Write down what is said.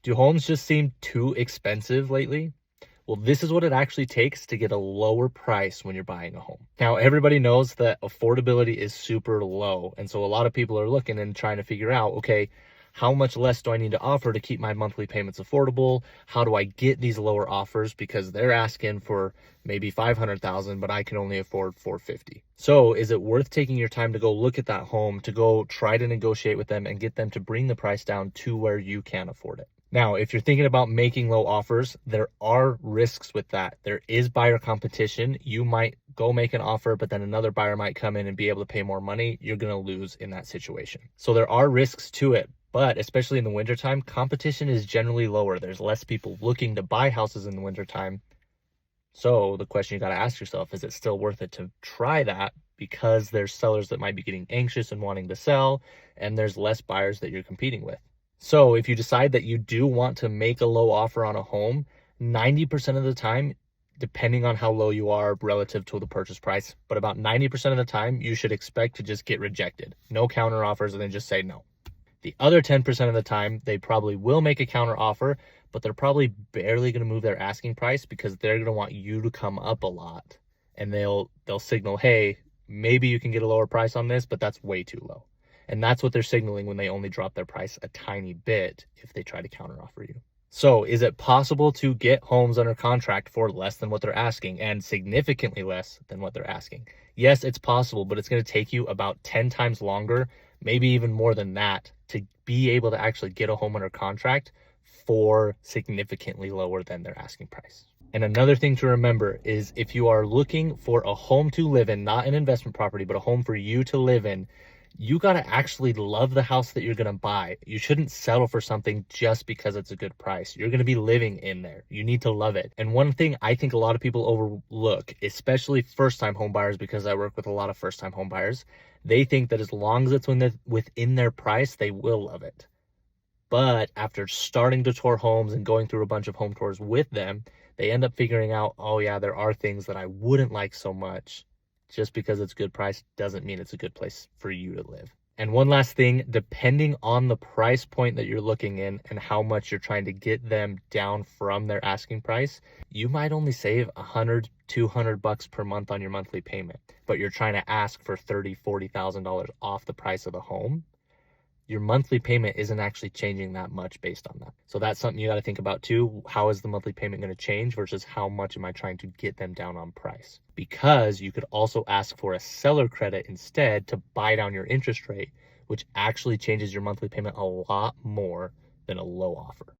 Do homes just seem too expensive lately? Well, this is what it actually takes to get a lower price when you're buying a home. Now, everybody knows that affordability is super low. And so a lot of people are looking and trying to figure out, okay, how much less do I need to offer to keep my monthly payments affordable? How do I get these lower offers? Because they're asking for maybe 500,000, but I can only afford 450. So is it worth taking your time to go look at that home, to go try to negotiate with them and get them to bring the price down to where you can afford it? Now, if you're thinking about making low offers, there are risks with that. There is buyer competition. You might go make an offer, but then another buyer might come in and be able to pay more money. You're going to lose in that situation. So there are risks to it, but especially in the wintertime, competition is generally lower. There's less people looking to buy houses in the wintertime. So the question you got to ask yourself, is it still worth it to try that? Because there's sellers that might be getting anxious and wanting to sell, and there's less buyers that you're competing with. So if you decide that you do want to make a low offer on a home, 90% of the time, depending on how low you are relative to the purchase price, but about 90% of the time, you should expect to just get rejected. No counter offers, and then just say no. The other 10% of the time, they probably will make a counter offer, but they're probably barely going to move their asking price because they're going to want you to come up a lot. And they'll signal, hey, maybe you can get a lower price on this, but that's way too low. And that's what they're signaling when they only drop their price a tiny bit if they try to counteroffer you. So is it possible to get homes under contract for less than what they're asking and significantly less than what they're asking? Yes, it's possible, but it's going to take you about 10 times longer, maybe even more than that, to be able to actually get a home under contract for significantly lower than their asking price. And another thing to remember is if you are looking for a home to live in, not an investment property, but a home for you to live in, you got to actually love the house that you're going to buy. You shouldn't settle for something just because it's a good price. You're going to be living in there. You need to love it. And one thing I think a lot of people overlook, especially first-time home buyers, because I work with a lot of first-time home buyers, they think that as long as it's within their price, they will love it. But after starting to tour homes and going through a bunch of home tours with them, they end up figuring out, oh yeah, there are things that I wouldn't like so much. Just because it's a good price doesn't mean it's a good place for you to live. And one last thing, depending on the price point that you're looking in and how much you're trying to get them down from their asking price, you might only save $100, $200 per month on your monthly payment, but you're trying to ask for $30,000, $40,000 off the price of the home. Your monthly payment isn't actually changing that much based on that. So that's something you got to think about too. How is the monthly payment going to change versus how much am I trying to get them down on price? Because you could also ask for a seller credit instead to buy down your interest rate, which actually changes your monthly payment a lot more than a low offer.